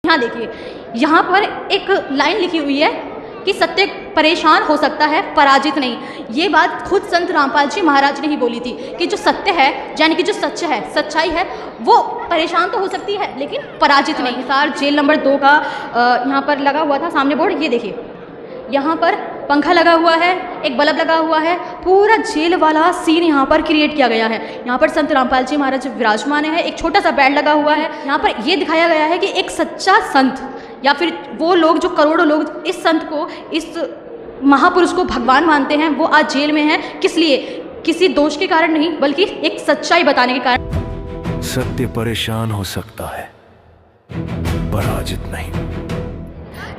यहाँ देखिए, यहाँ पर एक लाइन लिखी हुई है कि सत्य परेशान हो सकता है, पराजित नहीं। ये बात खुद संत रामपाल जी महाराज ने ही बोली थी कि जो सत्य है, यानी कि जो सच है, सच्चाई है, वो परेशान तो हो सकती है लेकिन पराजित नहीं। हिसार जेल नंबर 2 का यहाँ पर लगा हुआ था सामने बोर्ड। ये देखिए, यहाँ पर पंखा लगा हुआ है, एक बल्ब लगा हुआ है, पूरा जेल वाला सीन यहाँ पर क्रिएट किया गया है। यहाँ पर संत रामपाल जी महाराज विराजमान है, एक छोटा सा बेड लगा हुआ है। यहाँ पर ये दिखाया गया है कि एक सच्चा संत या फिर वो लोग जो करोड़ों लोग इस संत को, इस महापुरुष को भगवान मानते हैं, वो आज जेल में हैं। किस लिए? किसी दोष के कारण नहीं, बल्कि एक सच्चाई बताने के कारण। सत्य परेशान हो सकता है, पराजित नहीं।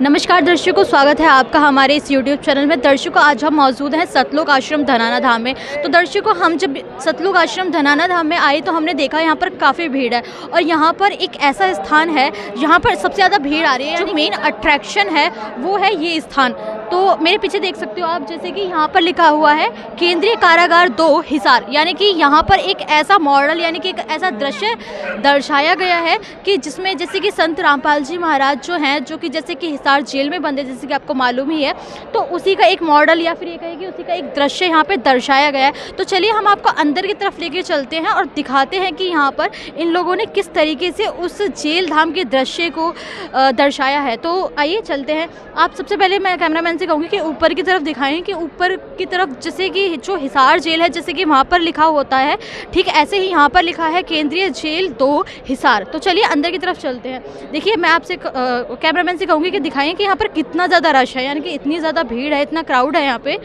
नमस्कार दर्शकों, स्वागत है आपका हमारे इस YouTube चैनल में। दर्शकों, आज हम मौजूद हैं सतलोक आश्रम धनाना धाम में। तो दर्शकों, हम जब सतलोक आश्रम धनाना धाम में आए तो हमने देखा यहाँ पर काफ़ी भीड़ है और यहाँ पर एक ऐसा स्थान है जहाँ पर सबसे ज़्यादा भीड़ आ रही है। जो मेन अट्रैक्शन है वो है ये स्थान। तो मेरे पीछे देख सकते हो आप, जैसे कि यहाँ पर लिखा हुआ है केंद्रीय कारागार 2 हिसार, यानी कि यहाँ पर एक ऐसा मॉडल, यानी कि एक ऐसा दृश्य दर्शाया गया है कि जिसमें जैसे कि संत रामपाल जी महाराज जो हैं, जो कि जैसे कि हिसार जेल में बंद है, जैसे कि आपको मालूम ही है, तो उसी का एक मॉडल या फिर ये कहें कि उसी का एक दृश्य यहाँ पे दर्शाया गया है। तो चलिए हम आपको अंदर की तरफ लेके चलते हैं और दिखाते हैं कि यहाँ पर इन लोगों ने किस तरीके से उस जेल धाम के दृश्य को दर्शाया है। तो आइए चलते हैं। आप सबसे पहले मैं कैमरामैन से कहूँगी कि ऊपर की तरफ दिखाएं कि ऊपर की तरफ जैसे कि जो हिसार जेल है, जैसे कि वहाँ पर लिखा होता है, ठीक ऐसे ही यहाँ पर लिखा है केंद्रीय जेल 2 हिसार। तो चलिए अंदर की तरफ चलते हैं। देखिए, मैं आपसे कैमरामैन से कहूँगी कि दिखाएं कि यहाँ पर कितना ज़्यादा रश है, यानी कि इतनी ज़्यादा भीड़ है, इतना क्राउड है यहाँ पे,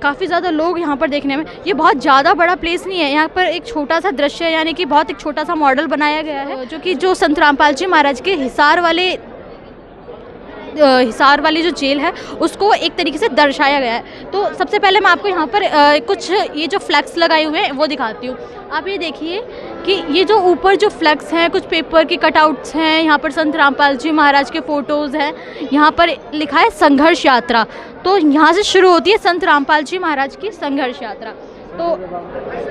काफ़ी ज़्यादा लोग यहाँ पर देखने में। ये बहुत ज़्यादा बड़ा प्लेस नहीं है, यहाँ पर एक छोटा सा दृश्य, यानी कि बहुत एक छोटा सा मॉडल बनाया गया है, जो कि जो संत रामपाल जी महाराज के हिसार वाली जो जेल है उसको एक तरीके से दर्शाया गया है। तो सबसे पहले मैं आपको यहाँ पर कुछ ये जो फ्लैक्स लगाए हुए हैं वो दिखाती हूँ। आप ये देखिए कि ये जो ऊपर जो फ्लैक्स हैं, कुछ पेपर के कटआउट्स हैं, यहाँ पर संत रामपाल जी महाराज के फ़ोटोज़ हैं। यहाँ पर लिखा है संघर्ष यात्रा, तो यहाँ से शुरू होती है संत रामपाल जी महाराज की संघर्ष यात्रा। तो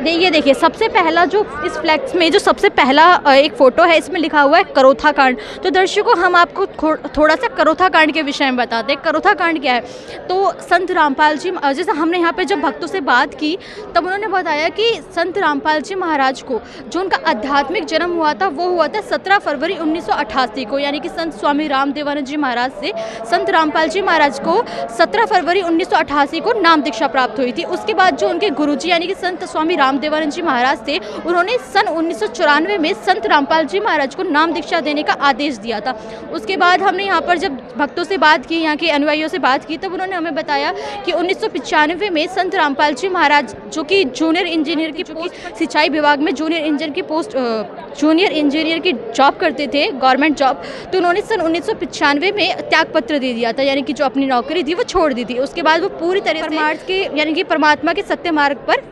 ये देखिए, सबसे पहला जो इस फ्लैक्स में जो सबसे पहला एक फ़ोटो है, इसमें लिखा हुआ है करोथा कांड। तो दर्शकों, हम आपको थोड़ा सा करोथा कांड के विषय में बताते हैं। करोथा कांड क्या है? तो संत रामपाल जी, जैसे हमने यहाँ पे जब भक्तों से बात की तब उन्होंने बताया कि संत रामपाल जी महाराज को जो उनका आध्यात्मिक जन्म हुआ था वो हुआ था 17 फरवरी 1988 को, यानी कि संत स्वामी रामदेवानंद जी महाराज से संत रामपाल जी महाराज को 17 फरवरी 1988 को नाम दीक्षा प्राप्त हुई थी। उसके बाद जो उनके गुरुजी यानी कि संत स्वामी रामदेवानंद जी महाराज थे, उन्होंने सन 1994 में संत रामपाल जी महाराज को नाम दीक्षा देने का आदेश दिया था। उसके बाद हमने यहाँ पर जब भक्तों से बात की, यहाँ के अनुयायियों से बात की, तब उन्होंने हमें बताया कि 1995 में संत रामपाल जी महाराज, जो कि जूनियर इंजीनियर की पोस्ट, सिंचाई विभाग में जूनियर इंजीनियर की जॉब करते थे, गवर्नमेंट जॉब, तो उन्होंने सन 1995 में त्यागपत्र दे दिया था, यानी कि जो अपनी नौकरी थी वो छोड़ दी थी। उसके बाद वो पूरी तरह से यानी कि परमात्मा के सत्य मार्ग पर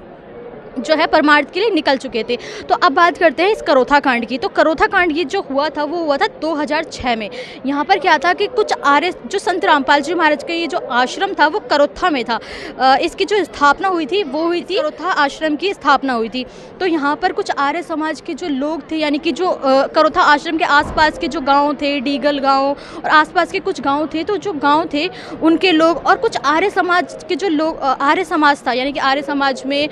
जो है परमार्थ के लिए निकल चुके थे। तो अब बात करते हैं इस करोथा कांड की। तो करोथा कांड ये जो हुआ था वो हुआ था 2006 में। यहाँ पर क्या था कि कुछ आर्य, जो संत रामपाल जी महाराज का ये जो आश्रम था वो करोथा में था। इसकी जो स्थापना हुई थी वो हुई थी, करोथा आश्रम की स्थापना हुई थी। तो यहाँ पर कुछ आर्य समाज के जो लोग थे, यानी कि जो करोथा आश्रम के आसपास के जो गाँव थे, डीगल गाँव और आसपास के कुछ गाँव थे, तो जो गाँव थे उनके लोग और कुछ आर्य समाज के जो लोग, आर्य समाज था, यानी कि आर्य समाज में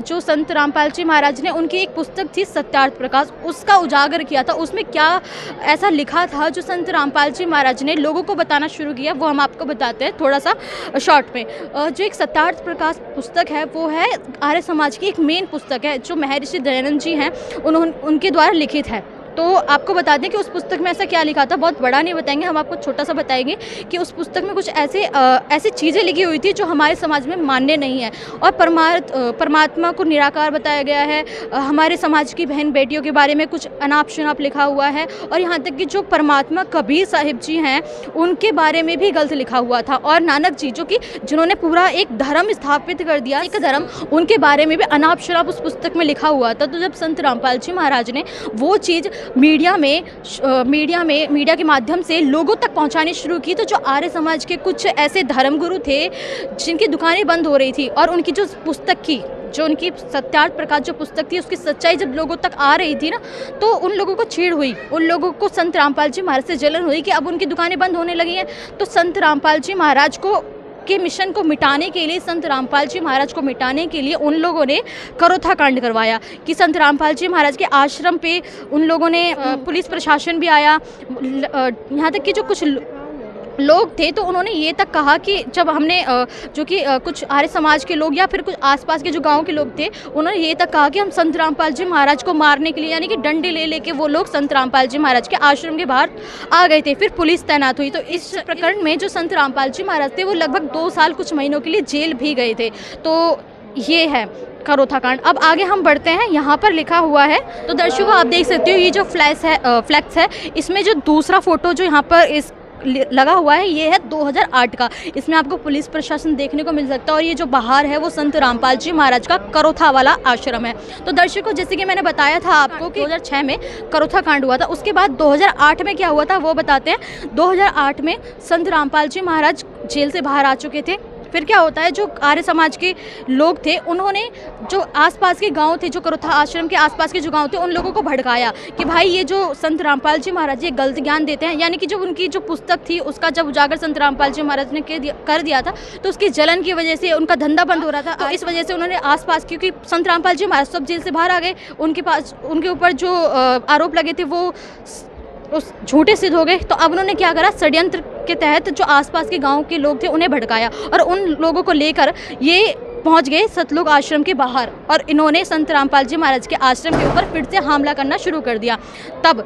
जो संत रामपाल जी महाराज ने, उनकी एक पुस्तक थी सत्यार्थ प्रकाश, उसका उजागर किया था। उसमें क्या ऐसा लिखा था जो संत रामपाल जी महाराज ने लोगों को बताना शुरू किया, वो हम आपको बताते हैं थोड़ा सा शॉर्ट में। जो एक सत्यार्थ प्रकाश पुस्तक है वो है आर्य समाज की एक मेन पुस्तक है, जो महर्षि दयानंद जी हैं उनके द्वारा लिखित है। तो आपको बता दें कि उस पुस्तक में ऐसा क्या लिखा था, बहुत बड़ा नहीं बताएंगे, हम आपको छोटा सा बताएंगे कि उस पुस्तक में कुछ ऐसी चीज़ें लिखी हुई थी जो हमारे समाज में मान्य नहीं है। और परमात्मा को निराकार बताया गया है, हमारे समाज की बहन बेटियों के बारे में कुछ अनाप शनाप लिखा हुआ है, और यहाँ तक कि जो परमात्मा कबीर साहिब जी हैं उनके बारे में भी गलत लिखा हुआ था। और नानक जी, जो कि जिन्होंने पूरा एक धर्म स्थापित कर दिया, एक धर्म, उनके बारे में भी अनाप शनाप उस पुस्तक में लिखा हुआ था। तो जब संत रामपाल जी महाराज ने वो चीज़ मीडिया के माध्यम से लोगों तक पहुंचानी शुरू की। तो जो आर्य समाज के कुछ ऐसे धर्मगुरु थे जिनकी दुकानें बंद हो रही थी और उनकी जो पुस्तक की, जो उनकी सत्यार्थ प्रकाश जो पुस्तक थी, उसकी सच्चाई जब लोगों तक आ रही थी ना, तो उन लोगों को चिढ़ हुई, उन लोगों को संत रामपाल जी महाराज से जलन हुई कि अब उनकी दुकानें बंद होने लगी हैं। तो संत रामपाल जी महाराज के मिशन को मिटाने के लिए, संत रामपाल जी महाराज को मिटाने के लिए उन लोगों ने करोथा कांड करवाया कि संत रामपाल जी महाराज के आश्रम पे उन लोगों ने पुलिस प्रशासन भी आया, यहाँ तक कि जो कुछ लोग थे तो उन्होंने ये तक कहा कि जब हमने जो कि कुछ आर्य समाज के लोग या फिर कुछ आसपास के जो गांव के लोग थे, उन्होंने ये तक कहा कि हम संत रामपाल जी महाराज को मारने के लिए, यानी कि डंडे ले लेके वो लोग संत रामपाल जी महाराज के आश्रम के बाहर आ गए थे। फिर पुलिस तैनात हुई। तो इस प्रकरण में जो संत रामपाल जी महाराज थे वो लगभग 2 साल कुछ महीनों के लिए जेल भी गए थे। तो ये है करोथा कांड। अब आगे हम बढ़ते हैं, यहाँ पर लिखा हुआ है, तो दर्शकों आप देख सकते हो ये जो फ्लैक्स है, इसमें जो दूसरा फोटो जो यहाँ पर इस लगा हुआ है ये है 2008 का। इसमें आपको पुलिस प्रशासन देखने को मिल सकता है और ये जो बाहर है वो संत रामपाल जी महाराज का करोथा वाला आश्रम है। तो दर्शकों जैसे कि मैंने बताया था आपको कि 2006 में करोथा कांड हुआ था, उसके बाद 2008 में क्या हुआ था वो बताते हैं। 2008 में संत रामपाल जी महाराज जेल से बाहर आ चुके थे। फिर क्या होता है, जो आर्य समाज के लोग थे उन्होंने जो आसपास के गांव थे, जो करोथा आश्रम के आसपास के जो गांव थे, उन लोगों को भड़काया कि भाई ये जो संत रामपाल जी महाराज ये गलत ज्ञान देते हैं। यानी कि जो उनकी जो पुस्तक थी उसका जब उजागर संत रामपाल जी महाराज ने कर दिया था, तो उसकी जलन की वजह से उनका धंधा बंद हो रहा था। तो इस वजह से उन्होंने आसपास, क्योंकि संत रामपाल जी महाराज सब जेल से बाहर आ गए, उनके ऊपर जो आरोप लगे थे वो उस झूठे सिद्ध हो गए। तो अब उन्होंने क्या करा, षड्यंत्र के तहत जो आसपास के गांव के लोग थे उन्हें भड़काया और उन लोगों को लेकर ये पहुंच गए सतलुज आश्रम के बाहर और इन्होंने संत रामपाल जी महाराज के आश्रम के ऊपर फिर से हमला करना शुरू कर दिया। तब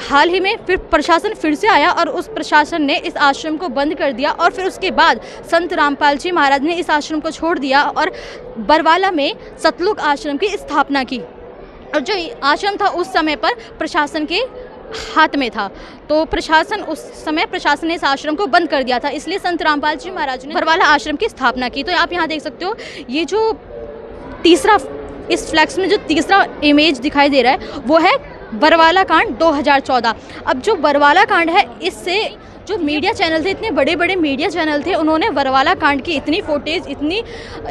हाल ही में फिर प्रशासन फिर से आया और उस प्रशासन ने इस आश्रम को बंद कर दिया और फिर उसके बाद संत रामपाल जी महाराज ने इस आश्रम को छोड़ दिया और बरवाला में सतलुज आश्रम की स्थापना की। और जो आश्रम था उस समय पर प्रशासन के हाथ में था, तो प्रशासन ने इस आश्रम को बंद कर दिया था, इसलिए संत रामपाल जी महाराज ने बरवाला आश्रम की स्थापना की। तो आप यहाँ देख सकते हो ये जो तीसरा, इस फ्लैक्स में जो तीसरा इमेज दिखाई दे रहा है वो है बरवाला कांड 2014। अब जो बरवाला कांड है, इससे जो मीडिया चैनल थे, इतने बड़े बड़े मीडिया चैनल थे, उन्होंने बरवाला कांड की इतनी फुटेज, इतनी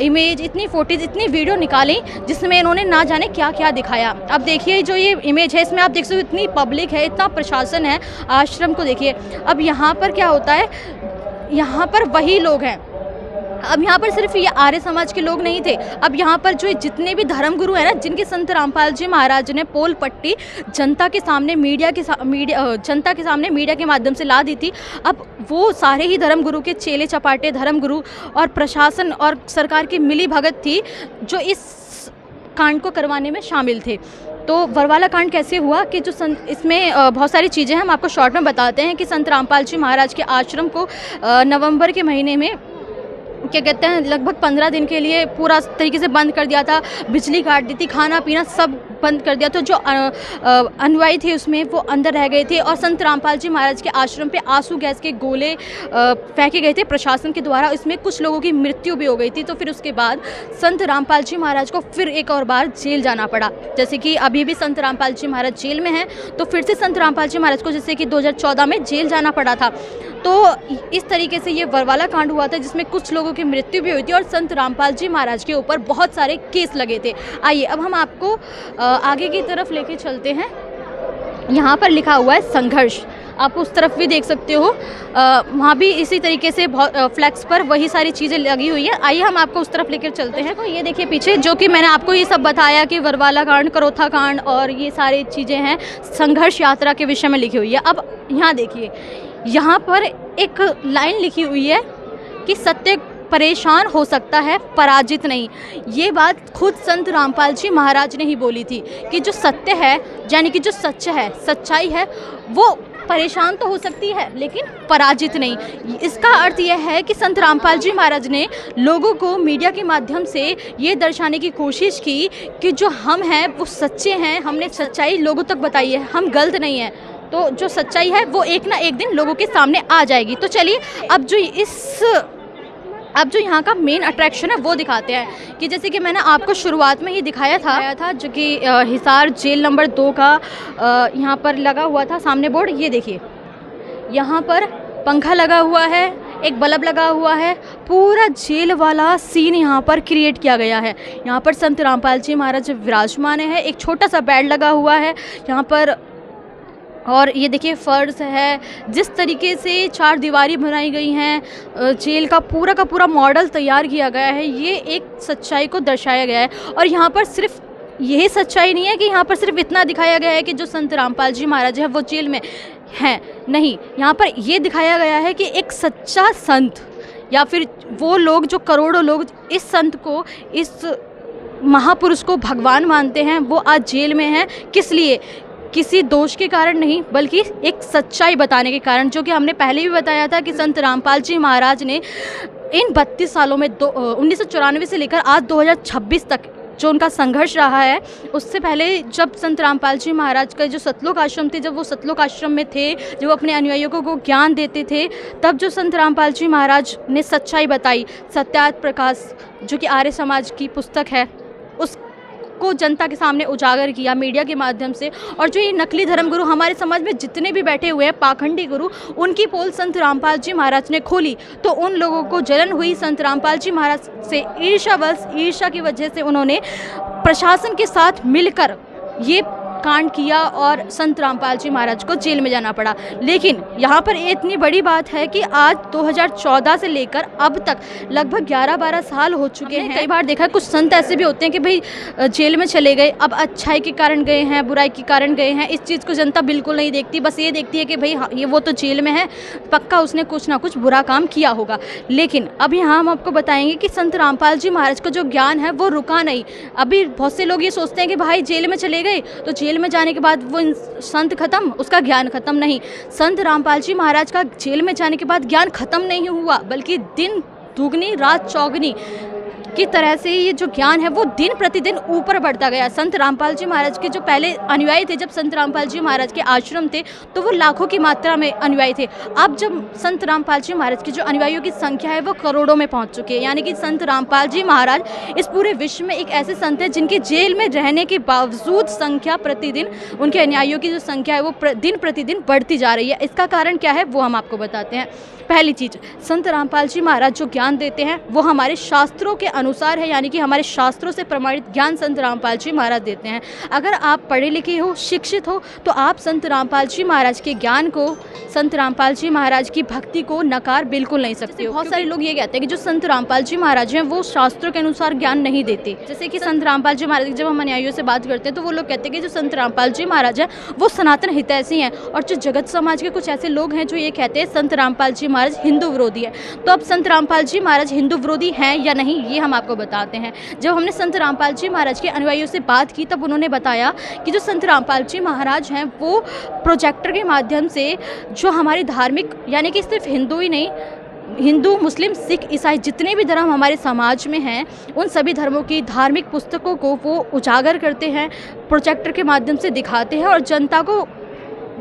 इमेज, इतनी फुटेज, इतनी वीडियो निकाली जिसमें इन्होंने ना जाने क्या क्या दिखाया। अब देखिए जो ये इमेज है इसमें आप देख सकते हो इतनी पब्लिक है, इतना प्रशासन है, आश्रम को देखिए। अब यहाँ पर क्या होता है, यहाँ पर वही लोग हैं। अब यहाँ पर सिर्फ ये आर्य समाज के लोग नहीं थे, अब यहाँ पर जो जितने भी धर्मगुरु हैं ना, जिनके संत रामपाल जी महाराज ने पोल पट्टी जनता के सामने मीडिया के माध्यम से ला दी थी, अब वो सारे ही धर्मगुरु के चेले चपाटे धर्मगुरु और प्रशासन और सरकार की मिली भगत थी जो इस कांड को करवाने में शामिल थे। तो बरवाला कांड कैसे हुआ कि जो इसमें बहुत सारी चीज़ें हम आपको शॉर्ट में बताते हैं कि संत रामपाल जी महाराज के आश्रम को नवंबर के महीने में क्या कहते हैं लगभग 15 दिन के लिए पूरा तरीके से बंद कर दिया था, बिजली काट दी थी, खाना पीना सब बंद कर दिया। तो जो अनुयायी थे उसमें वो अंदर रह गए थे और संत रामपाल जी महाराज के आश्रम पे आंसू गैस के गोले फेंके गए थे प्रशासन के द्वारा, इसमें कुछ लोगों की मृत्यु भी हो गई थी। तो फिर उसके बाद संत रामपाल जी महाराज को फिर एक और बार जेल जाना पड़ा, जैसे कि अभी भी संत रामपाल जी महाराज जेल में हैं, तो फिर से संत रामपाल जी महाराज को जैसे कि 2014 में जेल जाना पड़ा था। तो इस तरीके से ये बरवाला कांड हुआ था जिसमें कुछ लोगों की मृत्यु भी हुई थी और संत रामपाल जी महाराज के ऊपर बहुत सारे केस लगे थे। आइए अब हम आपको आगे की तरफ लेके चलते हैं। यहाँ पर लिखा हुआ है संघर्ष, आप उस तरफ भी देख सकते हो, वहाँ भी इसी तरीके से फ्लैक्स पर वही सारी चीज़ें लगी हुई है। आइए हम आपको उस तरफ लेकर चलते हैं। तो ये देखिए पीछे, जो कि मैंने आपको ये सब बताया कि बरवाला कांड, करोथा कांड और ये सारी चीज़ें हैं संघर्ष यात्रा के विषय में लिखी हुई है। अब यहाँ देखिए, यहाँ पर एक लाइन लिखी हुई है कि सत्य परेशान हो सकता है, पराजित नहीं। ये बात खुद संत रामपाल जी महाराज ने ही बोली थी कि जो सत्य है, यानी कि जो सच है, सच्चाई है, वो परेशान तो हो सकती है लेकिन पराजित नहीं। इसका अर्थ यह है कि संत रामपाल जी महाराज ने लोगों को मीडिया के माध्यम से ये दर्शाने की कोशिश की कि जो हम हैं वो सच्चे हैं, हमने सच्चाई लोगों तक बताई है, हम गलत नहीं हैं। तो जो सच्चाई है वो एक ना एक दिन लोगों के सामने आ जाएगी। तो चलिए अब जो इस अब जो यहाँ का मेन अट्रैक्शन है वो दिखाते हैं कि जैसे कि मैंने आपको शुरुआत में ही दिखाया था जो कि हिसार जेल नंबर 2 का यहाँ पर लगा हुआ था सामने बोर्ड। ये देखिए यहाँ पर पंखा लगा हुआ है, एक बल्ब लगा हुआ है, पूरा जेल वाला सीन यहाँ पर क्रिएट किया गया है। यहाँ पर संत रामपाल जी महाराज विराजमान है, एक छोटा सा बेड लगा हुआ है यहाँ पर, और ये देखिए फर्श है, जिस तरीके से चार दीवारी बनाई गई हैं, जेल का पूरा मॉडल तैयार किया गया है, ये एक सच्चाई को दर्शाया गया है। और यहाँ पर सिर्फ यही सच्चाई नहीं है कि यहाँ पर सिर्फ इतना दिखाया गया है कि जो संत रामपाल जी महाराज है वो जेल में हैं, नहीं, यहाँ पर ये दिखाया गया है कि एक सच्चा संत या फिर वो लोग जो करोड़ों लोग इस संत को, इस महापुरुष को भगवान मानते हैं, वो आज जेल में हैं। किस लिए? किसी दोष के कारण नहीं, बल्कि एक सच्चाई बताने के कारण, जो कि हमने पहले भी बताया था कि संत रामपाल जी महाराज ने इन 32 सालों में 1994 से लेकर आज 2026 तक जो उनका संघर्ष रहा है, उससे पहले जब संत रामपाल जी महाराज का जो सतलोक आश्रम थे, जब वो सतलोक आश्रम में थे, जब अपने अनुयायियों को ज्ञान देते थे, तब जो संत रामपाल जी महाराज ने सच्चाई बताई, सत्यार्थ प्रकाश जो कि आर्य समाज की पुस्तक है, उसको जनता के सामने उजागर किया मीडिया के माध्यम से। और जो ये नकली धर्मगुरु हमारे समाज में जितने भी बैठे हुए हैं, पाखंडी गुरु, उनकी पोल संत रामपाल जी महाराज ने खोली, तो उन लोगों को जलन हुई। संत रामपाल जी महाराज से ईर्ष्या की वजह से उन्होंने प्रशासन के साथ मिलकर ये कांड किया और संत रामपाल जी महाराज को जेल में जाना पड़ा। लेकिन यहाँ पर इतनी बड़ी बात है कि आज 2014 से लेकर अब तक लगभग 11-12 साल हो चुके हैं। कई बार देखा है कुछ संत ऐसे भी होते हैं कि भाई जेल में चले गए, अब अच्छाई के कारण गए हैं, बुराई के कारण गए हैं, इस चीज़ को जनता बिल्कुल नहीं देखती, बस ये देखती है कि भाई ये वो तो जेल में है, पक्का उसने कुछ ना कुछ बुरा काम किया होगा। लेकिन अभी यहाँ हम आपको बताएंगे कि संत रामपाल जी महाराज का जो ज्ञान है वो रुका नहीं। अभी बहुत से लोग ये सोचते हैं कि भाई जेल में चले गए तो जेल में जाने के बाद वो संत खत्म, उसका ज्ञान खत्म। नहीं, संत रामपाल जी महाराज का जेल में जाने के बाद ज्ञान खत्म नहीं हुआ, बल्कि दिन दुगनी रात चौगनी की तरह से ये जो ज्ञान है वो दिन प्रतिदिन ऊपर बढ़ता गया। संत रामपाल जी महाराज के जो पहले अनुयायी थे, जब संत रामपाल जी महाराज के आश्रम थे तो वो लाखों की मात्रा में अनुयायी थे। अब जब संत रामपाल जी महाराज की जो अनुयायियों की संख्या है वो करोड़ों में पहुंच चुकी है। यानी कि संत रामपाल जी महाराज इस पूरे विश्व में एक ऐसे संत हैं जिनके जेल में रहने के बावजूद संख्या प्रतिदिन, उनके अनुयायियों की जो संख्या है वो दिन प्रतिदिन बढ़ती जा रही है। इसका कारण क्या है वो हम आपको बताते हैं। पहली चीज़, संत रामपाल जी महाराज जो ज्ञान देते हैं वो हमारे शास्त्रों के अनुसार है, यानी कि हमारे शास्त्रों से प्रमाणित ज्ञान संत रामपाल जी महाराज देते हैं। अगर आप पढ़े लिखे हो, शिक्षित हो, तो आप संत रामपाल जी महाराज के ज्ञान को, संत रामपाल जी महाराज की भक्ति को नकार बिल्कुल नहीं सकते हो। बहुत सारे लोग ये कहते हैं कि जो संत रामपाल जी महाराज हैं वो शास्त्रों के अनुसार ज्ञान नहीं देते। जैसे कि संत रामपाल जी महाराज, जब हम अनुयायियों से बात करते हैं तो वो लोग कहते हैं कि जो संत रामपाल जी महाराज हैं वो सनातन हितैषी हैं, और जो जगत समाज के कुछ ऐसे लोग हैं जो ये कहते हैं संत रामपाल जी महाराज हिंदू विरोधी है। तो अब संत रामपाल जी महाराज हिंदू विरोधी हैं या नहीं, ये हम आपको बताते हैं। जब हमने संत रामपाल जी महाराज के अनुयायियों से बात की तब उन्होंने बताया कि जो संत रामपाल जी महाराज हैं वो प्रोजेक्टर के माध्यम से जो हमारी धार्मिक, यानी कि सिर्फ हिंदू ही नहीं, हिंदू, मुस्लिम, सिख, ईसाई जितने भी धर्म हमारे समाज में हैं उन सभी धर्मों की धार्मिक पुस्तकों को वो उजागर करते हैं, प्रोजेक्टर के माध्यम से दिखाते हैं और जनता को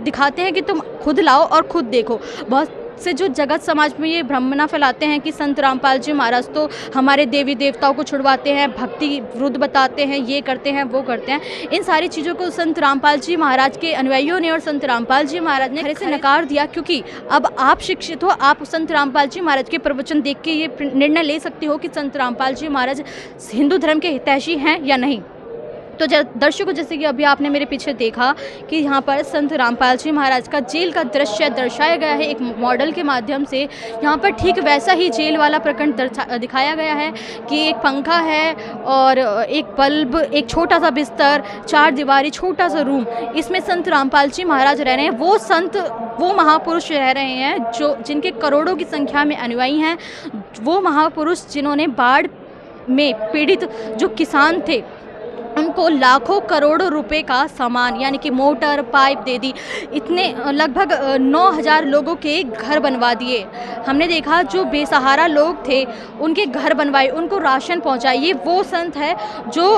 दिखाते हैं कि तुम खुद लाओ और खुद देखो। बहुत से जो जगत समाज में ये भ्रमना फैलाते हैं कि संत रामपाल जी महाराज तो हमारे देवी देवताओं को छुड़वाते हैं, भक्ति विरुद्ध बताते हैं, ये करते हैं, वो करते हैं, इन सारी चीज़ों को संत रामपाल जी महाराज के अनुयायियों ने और संत रामपाल जी महाराज ने खरे से नकार दिया। क्योंकि अब आप शिक्षित हो, आप संत रामपाल जी महाराज के प्रवचन देख के ये निर्णय ले सकते हो कि संत रामपाल जी महाराज हिंदू धर्म के हितैषी हैं या नहीं। तो दर्शकों, जैसे कि अभी आपने मेरे पीछे देखा कि यहाँ पर संत रामपाल जी महाराज का जेल का दृश्य दर्शाया गया है एक मॉडल के माध्यम से। यहाँ पर ठीक वैसा ही जेल वाला प्रखंड दिखाया गया है कि एक पंखा है और एक बल्ब, एक छोटा सा बिस्तर, चार दीवारी, छोटा सा रूम, इसमें संत रामपाल जी महाराज रह रहे हैं। वो संत, वो महापुरुष रह रहे हैं जो जिनके करोड़ों की संख्या में अनुयायी हैं। वो महापुरुष जिन्होंने बाढ़ में पीड़ित जो किसान थे उनको लाखों करोड़ों रुपए का सामान, यानी कि मोटर, पाइप दे दी। इतने लगभग 9,000 लोगों के घर बनवा दिए। हमने देखा जो बेसहारा लोग थे उनके घर बनवाए, उनको राशन पहुंचाए। ये वो संत है जो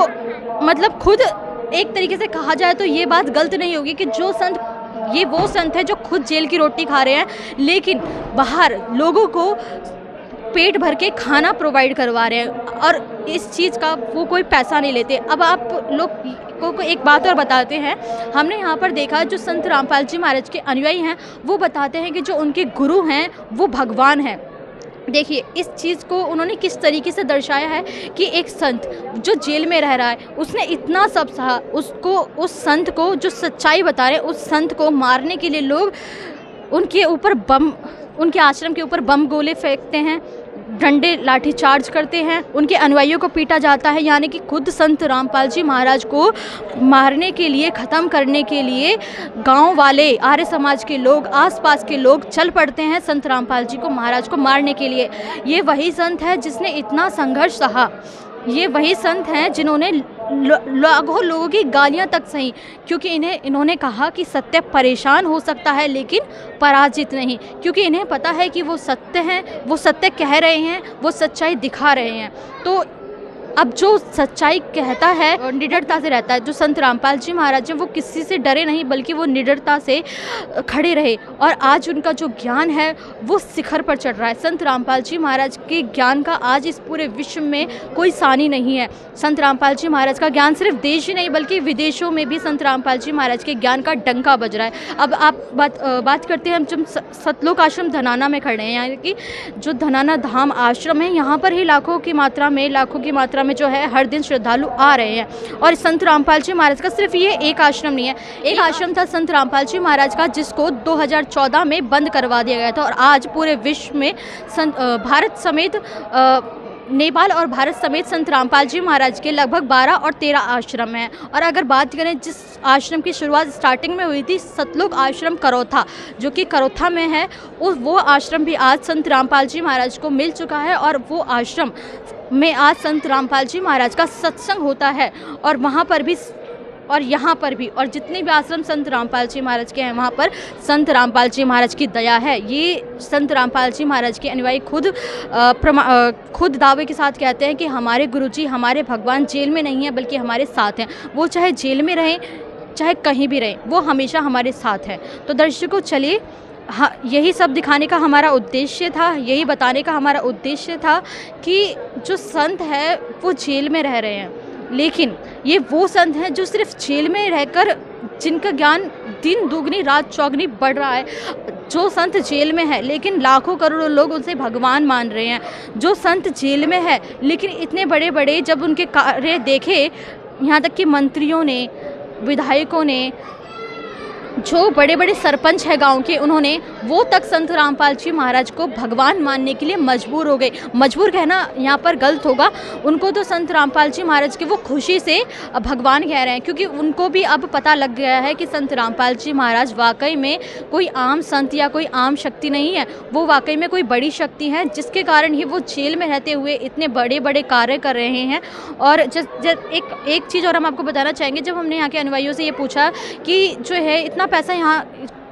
मतलब खुद, एक तरीके से कहा जाए तो ये बात गलत नहीं होगी कि जो संत, ये वो संत है जो खुद जेल की रोटी खा रहे हैं लेकिन बाहर लोगों को पेट भर के खाना प्रोवाइड करवा रहे हैं और इस चीज़ का वो कोई पैसा नहीं लेते। अब आप लोग को एक बात और बताते हैं, हमने यहाँ पर देखा जो संत रामपाल जी महाराज के अनुयायी हैं वो बताते हैं कि जो उनके गुरु हैं वो भगवान हैं। देखिए इस चीज़ को उन्होंने किस तरीके से दर्शाया है कि एक संत जो जेल में रह रहा है उसने इतना सब सहा, उसको उस संत को जो सच्चाई बता रहे हैं उस संत को मारने के लिए लोग उनके ऊपर बम, उनके आश्रम के ऊपर बम गोले फेंकते हैं, डंडे लाठी चार्ज करते हैं, उनके अनुयायियों को पीटा जाता है। यानी कि खुद संत रामपाल जी महाराज को मारने के लिए, ख़त्म करने के लिए गांव वाले, आर्य समाज के लोग, आसपास के लोग चल पड़ते हैं संत रामपाल जी को, महाराज को मारने के लिए। ये वही संत है जिसने इतना संघर्ष सहा, ये वही संत हैं जिन्होंने लाखों लोगों की गालियां तक सही, क्योंकि इन्होंने कहा कि सत्य परेशान हो सकता है लेकिन पराजित नहीं, क्योंकि इन्हें पता है कि वो सत्य हैं, वो सत्य कह रहे हैं, वो सच्चाई दिखा रहे हैं। तो अब जो सच्चाई कहता है और निडरता से रहता है, जो संत रामपाल जी महाराज हैं वो किसी से डरे नहीं बल्कि वो निडरता से खड़े रहे और आज उनका जो ज्ञान है वो शिखर पर चढ़ रहा है। संत रामपाल जी महाराज के ज्ञान का आज इस पूरे विश्व में कोई सानी नहीं है। संत रामपाल जी महाराज का ज्ञान सिर्फ देश ही नहीं बल्कि विदेशों में भी संत रामपाल जी महाराज के ज्ञान का डंका बज रहा है। अब आप बात करते हैं, हम जब सतलोक आश्रम धनाना में खड़े हैं, यानी कि जो धनाना धाम आश्रम है यहाँ पर ही लाखों की मात्रा में जो है हर दिन श्रद्धालु आ रहे हैं। और संत रामपाल जी महाराज का सिर्फ ये एक आश्रम नहीं है, एक आश्रम था संत रामपाल जी महाराज का जिसको 2014 में बंद करवा दिया गया था और आज पूरे विश्व में भारत समेत नेपाल और भारत समेत संत रामपाल जी महाराज के लगभग 12 और 13 आश्रम हैं। और अगर बात करें जिस आश्रम की शुरुआत स्टार्टिंग में हुई थी, सतलोक आश्रम करौथा, जो कि करौथा में है, वो आश्रम भी आज संत रामपाल जी महाराज को मिल चुका है और वो आश्रम में आज संत रामपाल जी महाराज का सत्संग होता है। और वहाँ पर भी और यहाँ पर भी और जितने भी आश्रम संत रामपाल जी महाराज के हैं वहाँ पर संत रामपाल जी महाराज की दया है। ये संत रामपाल जी महाराज के अनुयायी खुद दावे के साथ कहते हैं कि हमारे गुरुजी, हमारे भगवान जेल में नहीं है बल्कि हमारे साथ हैं। वो चाहे जेल में रहें चाहे कहीं भी रहें, वो हमेशा हमारे साथ हैं। तो दर्शकों चलिए, हाँ, यही सब दिखाने का हमारा उद्देश्य था, यही बताने का हमारा उद्देश्य था कि जो संत है वो जेल में रह रहे हैं, लेकिन ये वो संत हैं जो सिर्फ जेल में रहकर जिनका ज्ञान दिन दुगनी रात चौगनी बढ़ रहा है। जो संत जेल में है लेकिन लाखों करोड़ों लोग उनसे भगवान मान रहे हैं। जो संत जेल में है लेकिन इतने बड़े बड़े जब उनके कार्य देखे, यहाँ तक कि मंत्रियों ने, विधायकों ने, जो बड़े बड़े सरपंच हैं गांव के, उन्होंने वो तक संत रामपाल जी महाराज को भगवान मानने के लिए मजबूर हो गए। मजबूर कहना यहाँ पर गलत होगा, उनको तो संत रामपाल जी महाराज के वो खुशी से भगवान कह रहे हैं, क्योंकि उनको भी अब पता लग गया है कि संत रामपाल जी महाराज वाकई में कोई आम संत या कोई आम शक्ति नहीं है, वो वाकई में कोई बड़ी शक्ति है जिसके कारण ही वो जेल में रहते हुए इतने बड़े बड़े कार्य कर रहे हैं। और एक चीज़ और हम आपको बताना चाहेंगे, जब हमने यहाँ के अनुयायियों से ये पूछा कि जो है इतना पैसा यहाँ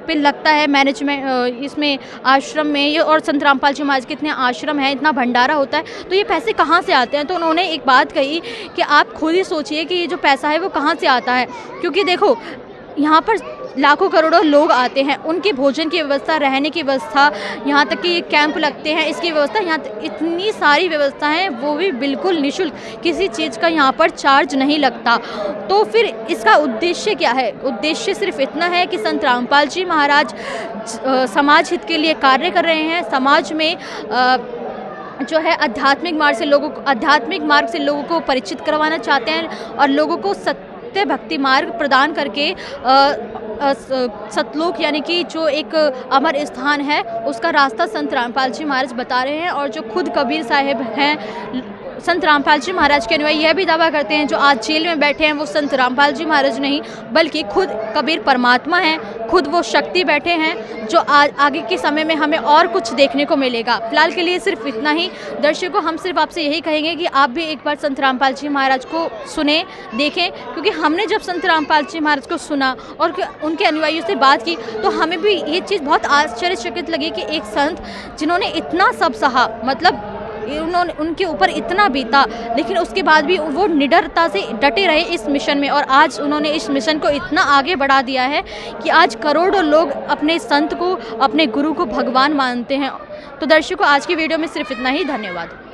पे लगता है मैनेजमेंट इसमें आश्रम में, ये और संत रामपाल जी महाराज के इतने आश्रम हैं, इतना भंडारा होता है, तो ये पैसे कहाँ से आते हैं? तो उन्होंने एक बात कही कि आप खुद ही सोचिए कि ये जो पैसा है वो कहाँ से आता है, क्योंकि देखो यहाँ पर लाखों करोड़ों लोग आते हैं, उनके भोजन की व्यवस्था, रहने की व्यवस्था, यहाँ तक कि कैंप लगते हैं, इसकी व्यवस्था, यहाँ इतनी सारी व्यवस्था है, वो भी बिल्कुल निःशुल्क, किसी चीज़ का यहाँ पर चार्ज नहीं लगता। तो फिर इसका उद्देश्य क्या है? उद्देश्य सिर्फ इतना है कि संत रामपाल जी महाराज समाज हित के लिए कार्य कर रहे हैं, समाज में जो है आध्यात्मिक मार्ग से लोगों को परिचित करवाना चाहते हैं और लोगों को सत्य भक्ति मार्ग प्रदान करके सतलोक यानी कि जो एक अमर स्थान है उसका रास्ता संत रामपाल जी महाराज बता रहे हैं। और जो खुद कबीर साहिब हैं, संत रामपाल जी महाराज के अनुयायी यह भी दावा करते हैं जो आज जेल में बैठे हैं वो संत रामपाल जी महाराज नहीं बल्कि खुद कबीर परमात्मा हैं, खुद वो शक्ति बैठे हैं जो आगे के समय में हमें और कुछ देखने को मिलेगा। फिलहाल के लिए सिर्फ इतना ही। दर्शकों, हम सिर्फ आपसे यही कहेंगे कि आप भी एक बार संत रामपाल जी महाराज को सुने, देखें, क्योंकि हमने जब संत रामपाल जी महाराज को सुना और उनके अनुयायियों से बात की तो हमें भी ये चीज़ बहुत आश्चर्यचकित लगी कि एक संत जिन्होंने इतना सब सहा, मतलब उन्होंने उनके ऊपर इतना बीता, लेकिन उसके बाद भी वो निडरता से डटे रहे इस मिशन में और आज उन्होंने इस मिशन को इतना आगे बढ़ा दिया है कि आज करोड़ों लोग अपने संत को, अपने गुरु को भगवान मानते हैं। तो दर्शकों, आज की वीडियो में सिर्फ इतना ही। धन्यवाद।